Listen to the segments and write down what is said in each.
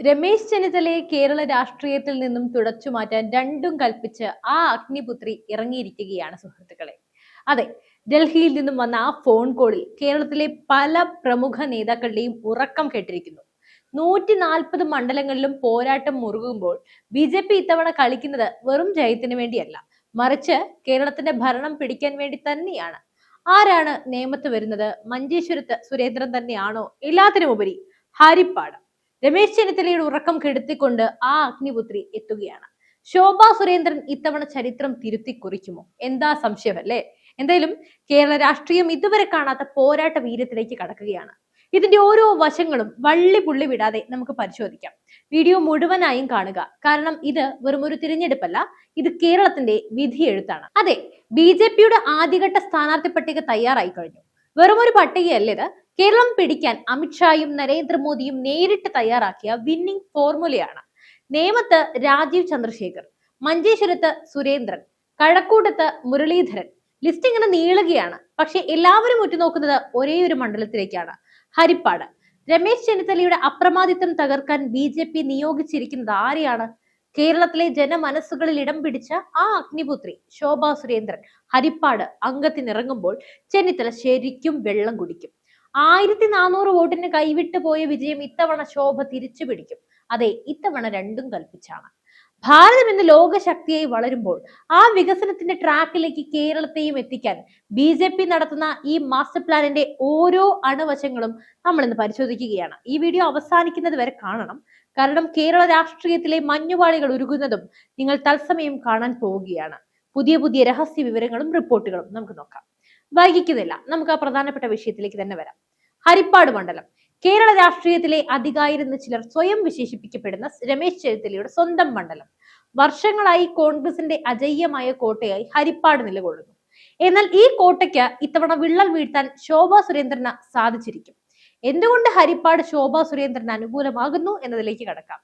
രമേശ് ചെന്നിത്തലയെ കേരള രാഷ്ട്രീയത്തിൽ നിന്നും തുടച്ചു മാറ്റാൻ രണ്ടും കൽപ്പിച്ച് ആ അഗ്നിപുത്രി ഇറങ്ങിയിരിക്കുകയാണ് സുഹൃത്തുക്കളെ. അതെ, ഡൽഹിയിൽ നിന്നും വന്ന ആ ഫോൺ കോളിൽ കേരളത്തിലെ പല പ്രമുഖ നേതാക്കളുടെയും ഉറക്കം കെട്ടിരിക്കുന്നു. 140 മണ്ഡലങ്ങളിലും പോരാട്ടം മുറുകുമ്പോൾ BJP ഇത്തവണ കളിക്കുന്നത് വെറും ജയത്തിന് വേണ്ടിയല്ല, മറിച്ച് കേരളത്തിന്റെ ഭരണം പിടിക്കാൻ വേണ്ടി തന്നെയാണ്. ആരാണ് നേമത്ത് വരുന്നത്? മഞ്ചേശ്വരത്ത് സുരേന്ദ്രൻ തന്നെയാണോ? എല്ലാത്തിനുമുപരി ഹരിപ്പാട് രമേശ് ചെന്നിത്തലയുടെ ഉറക്കം കെടുത്തിക്കൊണ്ട് ആ അഗ്നിപുത്രി എത്തുകയാണ്. ശോഭാ സുരേന്ദ്രൻ ഇത്തവണ ചരിത്രം തിരുത്തി കുറിക്കുമോ? എന്താ സംശയം അല്ലേ? എന്തായാലും കേരള രാഷ്ട്രീയം ഇതുവരെ കാണാത്ത പോരാട്ട വീര്യത്തിലേക്ക് കടക്കുകയാണ്. ഇതിന്റെ ഓരോ വശങ്ങളും വള്ളി പുള്ളി വിടാതെ നമുക്ക് പരിശോധിക്കാം. വീഡിയോ മുഴുവനായും കാണുക, കാരണം ഇത് വെറും ഒരു തിരഞ്ഞെടുപ്പല്ല, ഇത് കേരളത്തിന്റെ വിധിയെഴുത്താണ്. അതെ, BJPയുടെ ആദ്യഘട്ട സ്ഥാനാർത്ഥി പട്ടിക തയ്യാറായി കഴിഞ്ഞു. വെറും ഒരു പട്ടികയല്ല ഇത്. കേരളം പിടിക്കാൻ അമിത്ഷായും നരേന്ദ്രമോദിയും നേരിട്ട് തയ്യാറാക്കിയ വിന്നിംഗ് ഫോർമുലയാണ്. നേമത്ത് രാജീവ് ചന്ദ്രശേഖർ, മഞ്ചേശ്വരത്ത് സുരേന്ദ്രൻ, കഴക്കൂട്ടത്ത് മുരളീധരൻ. ലിസ്റ്റ് ഇങ്ങനെ നീളുകയാണ്. പക്ഷെ എല്ലാവരും ഉറ്റുനോക്കുന്നത് ഒരേ ഒരു മണ്ഡലത്തിലേക്കാണ്, ഹരിപ്പാട്. രമേശ് ചെന്നിത്തലയുടെ അപ്രമാദിത്വം തകർക്കാൻ BJP നിയോഗിച്ചിരിക്കുന്നത് ആരെയാണ്? കേരളത്തിലെ ജനമനസ്സുകളിൽ ഇടം പിടിച്ച ആ അഗ്നിപുത്രി ശോഭാ സുരേന്ദ്രൻ ഹരിപ്പാട് അംഗത്തിനിറങ്ങുമ്പോൾ ചെന്നിത്തല ശരിക്കും വെള്ളം കുടിക്കും. 1400 വോട്ടിന് കൈവിട്ടു പോയ വിജയം ഇത്തവണ ശോഭ തിരിച്ചു പിടിക്കും. അതെ, ഇത്തവണ രണ്ടും കൽപ്പിച്ചാണ്. ഭാരതം ഇന്ന് ലോകശക്തിയായി വളരുമ്പോൾ ആ വികസനത്തിന്റെ ട്രാക്കിലേക്ക് കേരളത്തെയും എത്തിക്കാൻ BJP നടത്തുന്ന ഈ മാസ്റ്റർ പ്ലാനിന്റെ ഓരോ അണുവശങ്ങളും നമ്മൾ ഇന്ന് പരിശോധിക്കുകയാണ്. ഈ വീഡിയോ അവസാനിക്കുന്നത് വരെ കാണണം, കാരണം കേരള രാഷ്ട്രീയത്തിലെ മഞ്ഞുപാളികൾ ഉരുകുന്നതും നിങ്ങൾ തത്സമയം കാണാൻ പോവുകയാണ്. പുതിയ പുതിയ രഹസ്യ വിവരങ്ങളും റിപ്പോർട്ടുകളും നമുക്ക് നോക്കാം. വൈകിക്കുന്നില്ല, നമുക്ക് ആ പ്രധാനപ്പെട്ട വിഷയത്തിലേക്ക് തന്നെ വരാം. ഹരിപ്പാട് മണ്ഡലം കേരള രാഷ്ട്രീയത്തിലെ അധികാരിയെന്ന് ചിലർ സ്വയം വിശേഷിപ്പിക്കപ്പെടുന്ന രമേശ് ചെന്നിത്തലയുടെ സ്വന്തം മണ്ഡലം. വർഷങ്ങളായി കോൺഗ്രസിന്റെ അജയ്യമായ കോട്ടയായി ഹരിപ്പാട് നിലകൊള്ളുന്നു. എന്നാൽ ഈ കോട്ടയ്ക്ക് ഇത്തവണ വിള്ളൽ വീഴ്ത്താൻ ശോഭാ സുരേന്ദ്രന് സാധിച്ചിരിക്കും. എന്തുകൊണ്ട് ഹരിപ്പാട് ശോഭാ സുരേന്ദ്രന് അനുകൂലമാകുന്നു എന്നതിലേക്ക് കടക്കാം.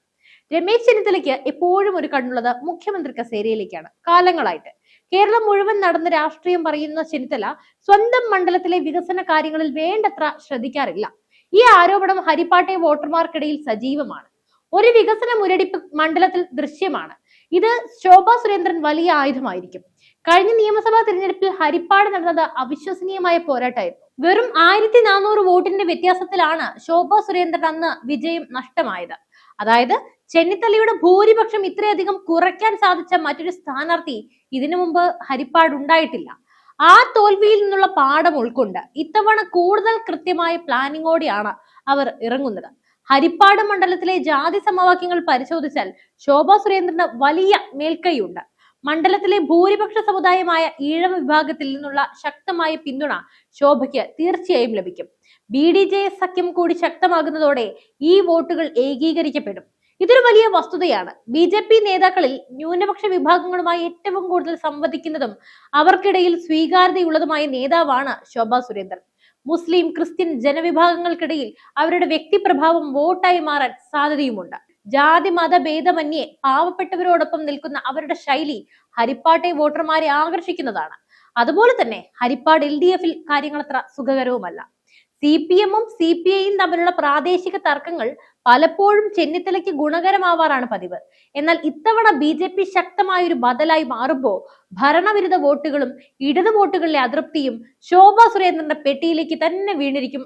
രമേശ് ചെന്നിത്തലയ്ക്ക് എപ്പോഴും ഒരു കണ്ണുള്ളത് മുഖ്യമന്ത്രി കസേരയിലേക്കാണ്. കാലങ്ങളായിട്ട് കേരളം മുഴുവൻ നടന്ന രാഷ്ട്രീയം പറയുന്ന ചെന്നിത്തല സ്വന്തം മണ്ഡലത്തിലെ വികസന കാര്യങ്ങളിൽ വേണ്ടത്ര ശ്രദ്ധിക്കാറില്ല. ഈ ആരോപണം ഹരിപ്പാട്ടെ വോട്ടർമാർക്കിടയിൽ സജീവമാണ്. ഒരു വികസന മുരടിപ്പ് മണ്ഡലത്തിൽ ദൃശ്യമാണ്. ഇത് ശോഭാ സുരേന്ദ്രൻ വലിയ ആയുധമായിരിക്കും. കഴിഞ്ഞ നിയമസഭാ തിരഞ്ഞെടുപ്പിൽ ഹരിപ്പാട് നടന്നത് അവിശ്വസനീയമായ പോരാട്ടമായിരുന്നു. വെറും 1400 വോട്ടിന്റെ വ്യത്യാസത്തിലാണ് ശോഭാ സുരേന്ദ്രൻ അന്ന് വിജയം നഷ്ടമായത്. അതായത് ചെന്നിത്തലയുടെ ഭൂരിപക്ഷം ഇത്രയധികം കുറയ്ക്കാൻ സാധിച്ച മറ്റൊരു സ്ഥാനാർത്ഥി ഇതിനു മുമ്പ് ഹരിപ്പാട് ഉണ്ടായിട്ടില്ല. ആ തോൽവിയിൽ നിന്നുള്ള പാഠം ഉൾക്കൊണ്ട് ഇത്തവണ കൂടുതൽ കൃത്യമായ പ്ലാനിങ്ങോടെയാണ് അവർ ഇറങ്ങുന്നത്. ഹരിപ്പാട് മണ്ഡലത്തിലെ ജാതി സമവാക്യങ്ങൾ പരിശോധിച്ചാൽ ശോഭാ സുരേന്ദ്രന് വലിയ മേൽക്കൈയുണ്ട്. മണ്ഡലത്തിലെ ഭൂരിപക്ഷ സമുദായമായ ഈഴവ വിഭാഗത്തിൽ നിന്നുള്ള ശക്തമായ പിന്തുണ ശോഭയ്ക്ക് തീർച്ചയായും ലഭിക്കും. BDJS സഖ്യം കൂടി ശക്തമാകുന്നതോടെ ഈ വോട്ടുകൾ ഏകീകരിക്കപ്പെടും. ഇതൊരു വലിയ വസ്തുതയാണ്. BJP നേതാക്കളിൽ ന്യൂനപക്ഷ വിഭാഗങ്ങളുമായി ഏറ്റവും കൂടുതൽ സംവദിക്കുന്നതും അവർക്കിടയിൽ സ്വീകാര്യതയുള്ളതുമായ നേതാവാണ് ശോഭാ സുരേന്ദ്രൻ. മുസ്ലിം ക്രിസ്ത്യൻ ജനവിഭാഗങ്ങൾക്കിടയിൽ അവരുടെ വ്യക്തിപ്രഭാവം വോട്ടായി മാറാൻ സാധ്യതയുമുണ്ട്. ജാതി മത ഭേദമന്യേ പാവപ്പെട്ടവരോടൊപ്പം നിൽക്കുന്ന അവരുടെ ശൈലി ഹരിപ്പാട്ടെ വോട്ടർമാരെ ആകർഷിക്കുന്നതാണ്. അതുപോലെ തന്നെ ഹരിപ്പാട് LDFൽ കാര്യങ്ങൾ അത്ര സുഖകരവുമല്ല. CPMഉം CPIയും തമ്മിലുള്ള പ്രാദേശിക തർക്കങ്ങൾ പലപ്പോഴും ചെന്നിത്തലയ്ക്ക് ഗുണകരമാവാറാണ് പതിവ്. എന്നാൽ ഇത്തവണ BJP ശക്തമായ ഒരു ബദലായി മാറുമ്പോൾ ഭരണവിരുദ്ധ വോട്ടുകളും ഇടത് വോട്ടുകളിലെ അതൃപ്തിയും ശോഭാ സുരേന്ദ്രന്റെ പെട്ടിയിലേക്ക് തന്നെ വീണിരിക്കും.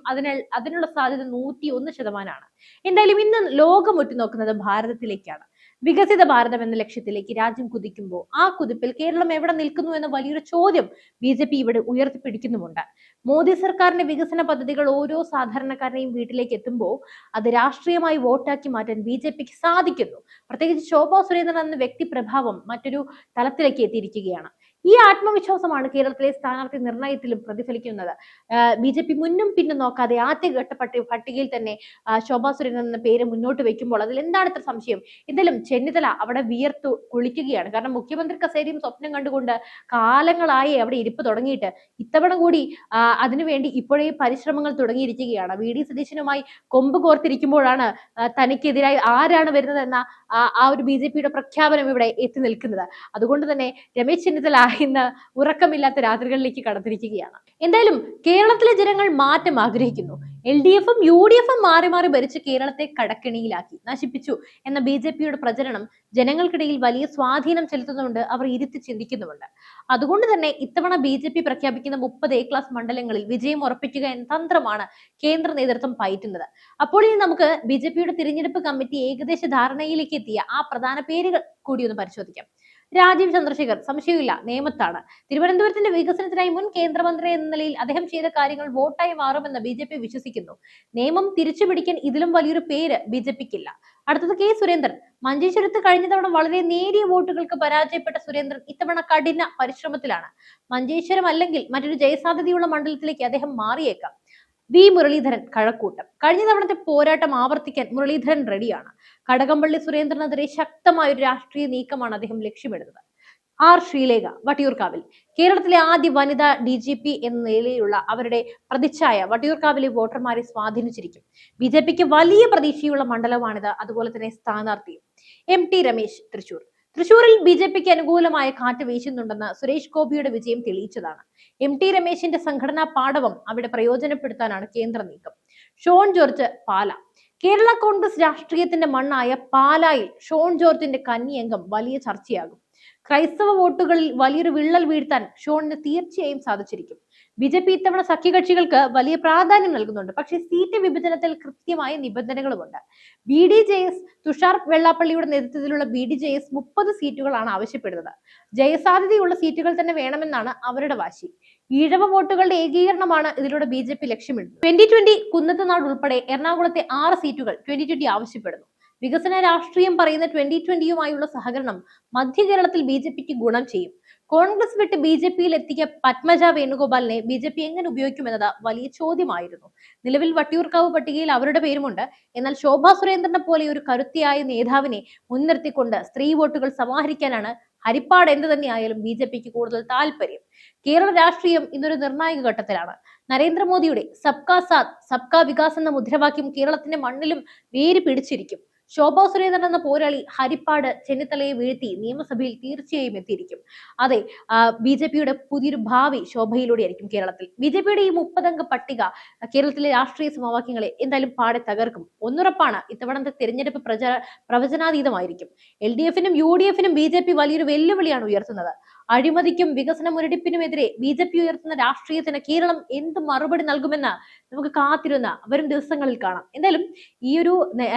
അതിനുള്ള സാധ്യത 101%. എന്തായാലും ഇന്ന് ലോകം ഉറ്റുനോക്കുന്നത് ഭാരതത്തിലേക്കാണ്. വികസിത ഭാരതം എന്ന ലക്ഷ്യത്തിലേക്ക് രാജ്യം കുതിക്കുമ്പോൾ ആ കുതിപ്പിൽ കേരളം എവിടെ നിൽക്കുന്നു എന്ന വലിയൊരു ചോദ്യം BJP ഇവിടെ ഉയർത്തിപ്പിടിക്കുന്നുമുണ്ട്. മോദി സർക്കാരിന്റെ വികസന പദ്ധതികൾ ഓരോ സാധാരണക്കാരനെയും വീട്ടിലേക്ക് എത്തുമ്പോൾ അത് രാഷ്ട്രീയമായി വോട്ടാക്കി മാറ്റാൻ BJPക്ക് സാധിക്കുന്നു. പ്രത്യേകിച്ച് ശോഭാ സുരേന്ദ്രൻ എന്ന വ്യക്തി പ്രഭാവം മറ്റൊരു തലത്തിലേക്ക് എത്തിയിരിക്കുകയാണ്. ഈ ആത്മവിശ്വാസമാണ് കേരളത്തിലെ സ്ഥാനാർത്ഥി നിർണയത്തിലും പ്രതിഫലിക്കുന്നത്. BJP മുന്നും പിന്നും നോക്കാതെ ആദ്യഘട്ട പട്ടികയിൽ തന്നെ ശോഭാ സുരേന്ദ്രൻ എന്ന പേര് മുന്നോട്ട് വെക്കുമ്പോൾ അതിൽ എന്താണ് ഇത്ര സംശയം? എന്തായാലും ചെന്നിത്തല അവിടെ വിയർത്തു കുളിക്കുകയാണ്. കാരണം മുഖ്യമന്ത്രി കസേരയും സ്വപ്നം കണ്ടുകൊണ്ട് കാലങ്ങളായി അവിടെ ഇരിപ്പ് തുടങ്ങിയിട്ട് ഇത്തവണ കൂടി അതിനുവേണ്ടി ഇപ്പോഴേ പരിശ്രമങ്ങൾ തുടങ്ങിയിരിക്കുകയാണ്. VD സതീശനുമായി കൊമ്പ് കോർത്തിരിക്കുമ്പോഴാണ് തനിക്കെതിരായി ആരാണ് വരുന്നത് എന്ന ആ ഒരു BJPയുടെ പ്രഖ്യാപനം ഇവിടെ എത്തി നിൽക്കുന്നത്. അതുകൊണ്ട് തന്നെ രമേശ് ചെന്നിത്തല ഇന്ന് ഉറക്കമില്ലാത്ത രാത്രികളിലേക്ക് കടന്നിരിക്കുകയാണ്. എന്തായാലും കേരളത്തിലെ ജനങ്ങൾ മാറ്റം ആഗ്രഹിക്കുന്നു. LDF ഉം UDF ഉം മാറി മാറി ഭരിച്ച് കേരളത്തെ കടക്കെണിയിലാക്കി നശിപ്പിച്ചു എന്ന BJPയുടെ പ്രചരണം ജനങ്ങൾക്കിടയിൽ വലിയ സ്വാധീനം ചെലുത്തുന്നുണ്ട്. അവർ ഇരുത്തി ചിന്തിക്കുന്നുമുണ്ട്. അതുകൊണ്ട് തന്നെ ഇത്തവണ BJP പ്രഖ്യാപിക്കുന്ന 30 A-ക്ലാസ് മണ്ഡലങ്ങളിൽ വിജയം ഉറപ്പിക്കുക എന്ന തന്ത്രമാണ് കേന്ദ്ര നേതൃത്വം പയറ്റുന്നത്. അപ്പോൾ ഇനി നമുക്ക് BJPയുടെ തിരഞ്ഞെടുപ്പ് കമ്മിറ്റി ഏകദേശ ധാരണയിലേക്ക് എത്തിയ ആ പ്രധാന പേരുകൾ കൂടി ഒന്ന് പരിശോധിക്കാം. രാജീവ് ചന്ദ്രശേഖർ സംശയമില്ല നേമത്താണ്. തിരുവനന്തപുരത്തിന്റെ വികസനത്തിനായി മുൻ കേന്ദ്രമന്ത്രി എന്ന നിലയിൽ അദ്ദേഹം ചെയ്ത കാര്യങ്ങൾ വോട്ടായി മാറുമെന്ന് BJP വിശ്വസിക്കുന്നു. നേമം തിരിച്ചുപിടിക്കാൻ ഇതിലും വലിയൊരു പേര് BJPക്കില്ല. അടുത്തത് K സുരേന്ദ്രൻ. മഞ്ചേശ്വരത്ത് കഴിഞ്ഞ തവണ വളരെ നേരിയ വോട്ടുകൾക്ക് പരാജയപ്പെട്ട സുരേന്ദ്രൻ ഇത്തവണ കഠിന പരിശ്രമത്തിലാണ്. മഞ്ചേശ്വരം അല്ലെങ്കിൽ മറ്റൊരു ജയസാധ്യതയുള്ള മണ്ഡലത്തിലേക്ക് അദ്ദേഹം മാറിയേക്കാം. V മുരളീധരൻ കഴക്കൂട്ടം. കഴിഞ്ഞ തവണത്തെ പോരാട്ടം ആവർത്തിക്കാൻ മുരളീധരൻ റെഡിയാണ്. കടകംപള്ളി സുരേന്ദ്രനെതിരെ ശക്തമായ ഒരു രാഷ്ട്രീയ നീക്കമാണ് അദ്ദേഹം ലക്ഷ്യമിടുന്നത്. R ശ്രീലേഖ വട്ടിയൂർക്കാവിൽ. കേരളത്തിലെ ആദ്യ വനിതാ DGP എന്ന നിലയിലുള്ള അവരുടെ പ്രതിച്ഛായ വട്ടിയൂർക്കാവിലെ വോട്ടർമാരെ സ്വാധീനിച്ചിരിക്കും. BJPക്ക് വലിയ പ്രതീക്ഷയുള്ള മണ്ഡലമാണിത്. അതുപോലെ തന്നെ സ്ഥാനാർത്ഥിയും MT രമേശ് തൃശൂർ. തൃശൂരിൽ BJPക്ക് അനുകൂലമായ കാറ്റ് വീശുന്നുണ്ടെന്ന് സുരേഷ് ഗോപിയുടെ വിജയം തെളിയിച്ചതാണ്. MT രമേശിന്റെ സംഘടനാ പാടവം അവിടെ പ്രയോജനപ്പെടുത്താനാണ് കേന്ദ്ര നീക്കം. ഷോൺ ജോർജ് പാല. കേരള കോൺഗ്രസ് രാഷ്ട്രീയത്തിന്റെ മണ്ണായ പാലായിൽ ഷോൺ ജോർജിന്റെ കന്നിയംഗം വലിയ ചർച്ചയാകും. ക്രൈസ്തവ വോട്ടുകളിൽ വലിയൊരു വിള്ളൽ വീഴ്ത്താൻ ഷോണിന് തീർച്ചയായും സാധിച്ചിരിക്കും. BJP ഇത്തവണ സഖ്യകക്ഷികൾക്ക് വലിയ പ്രാധാന്യം നൽകുന്നുണ്ട്. പക്ഷേ സീറ്റ് വിഭജനത്തിൽ കൃത്യമായ നിബന്ധനകളുമുണ്ട്. BDJS തുഷാർ വെള്ളാപ്പള്ളിയുടെ നേതൃത്വത്തിലുള്ള BDJS 30 സീറ്റുകളാണ് ആവശ്യപ്പെടുന്നത്. ജയസാധ്യതയുള്ള സീറ്റുകൾ തന്നെ വേണമെന്നാണ് അവരുടെ വാശി. ഈഴവ വോട്ടുകളുടെ ഏകീകരണമാണ് ഇതിലൂടെ BJP ലക്ഷ്യമിടുന്നത്. 2020 കുന്നത്തുനാട് ഉൾപ്പെടെ എറണാകുളത്തെ 6 സീറ്റുകൾ 2020 ആവശ്യപ്പെടുന്നു. വികസന രാഷ്ട്രീയം പറയുന്ന 2020യുമായുള്ള സഹകരണം മധ്യ കേരളത്തിൽ BJPക്ക് ഗുണം ചെയ്യും. കോൺഗ്രസ് വിട്ട് BJPയിൽ എത്തിയ പത്മജ വേണുഗോപാലിനെ BJP എങ്ങനെ ഉപയോഗിക്കുമെന്നത് വലിയ ചോദ്യമായിരുന്നു. നിലവിൽ വട്ടിയൂർക്കാവ് പട്ടികയിൽ അവരുടെ പേരുമുണ്ട്. എന്നാൽ ശോഭാ സുരേന്ദ്രനെ പോലെ ഒരു കരുത്തിയായ നേതാവിനെ മുൻനിർത്തിക്കൊണ്ട് സ്ത്രീ വോട്ടുകൾ സമാഹരിക്കാനാണ് ഹരിപ്പാട് എന്ത് തന്നെയായാലും BJPക്ക് കൂടുതൽ താല്പര്യം. കേരള രാഷ്ട്രീയം ഇന്നൊരു നിർണായക ഘട്ടത്തിലാണ്. നരേന്ദ്രമോദിയുടെ സബ്കാ സാത്ത് സബ്കാ വികാസ് എന്ന മുദ്രാവാക്യം കേരളത്തിന്റെ മണ്ണിലും വേര് പിടിച്ചിരിക്കും. ശോഭാ സുരേന്ദ്രൻ എന്ന പോരാളി ഹരിപ്പാട് ചെന്നിത്തലയെ വീഴ്ത്തി നിയമസഭയിൽ തീർച്ചയായും എത്തിയിരിക്കും. അതെ, BJPയുടെ പുതിയൊരു ഭാവി ശോഭയിലൂടെയായിരിക്കും കേരളത്തിൽ. BJPയുടെ ഈ 30 അംഗ പട്ടിക കേരളത്തിലെ രാഷ്ട്രീയ സമവാക്യങ്ങളെ എന്തായാലും പാടെ തകർക്കും. ഒന്നുറപ്പാണ്, ഇത്തവണത്തെ തിരഞ്ഞെടുപ്പ് പ്രവചനാതീതമായിരിക്കും. LDF-നും UDF-നും BJP വലിയൊരു വെല്ലുവിളിയാണ് ഉയർത്തുന്നത്. അഴിമതിക്കും വികസന മുരടിപ്പിനുമെതിരെ BJP ഉയർത്തുന്ന രാഷ്ട്രീയത്തിന് കേരളം എന്ത് മറുപടി നൽകുമെന്ന് നമുക്ക് കാത്തിരുന്ന വരും ദിവസങ്ങളിൽ കാണാം. എന്തായാലും ഈ ഒരു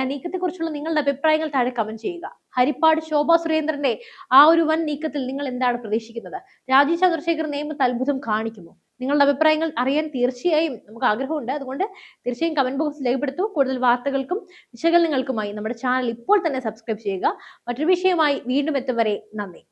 നീക്കത്തെക്കുറിച്ചുള്ള നിങ്ങളുടെ അഭിപ്രായങ്ങൾ താഴെ കമന്റ് ചെയ്യുക. ഹരിപ്പാട് ശോഭാ സുരേന്ദ്രന്റെ ആ ഒരു വൻ നീക്കത്തിൽ നിങ്ങൾ എന്താണ് പ്രതീക്ഷിക്കുന്നത്? രാജീവ് ചന്ദ്രശേഖർ നേമത്ത് അത്ഭുതം കാണിക്കുമോ? നിങ്ങളുടെ അഭിപ്രായങ്ങൾ അറിയാൻ തീർച്ചയായും നമുക്ക് ആഗ്രഹമുണ്ട്. അതുകൊണ്ട് തീർച്ചയായും കമന്റ് ബോക്സിൽ രേഖപ്പെടുത്തൂ. കൂടുതൽ വാർത്തകൾക്കും വിശകലനങ്ങൾക്കുമായി നമ്മുടെ ചാനൽ ഇപ്പോൾ തന്നെ സബ്സ്ക്രൈബ് ചെയ്യുക. മറ്റൊരു വിഷയമായി വീണ്ടും എത്തും വരെ നന്ദി.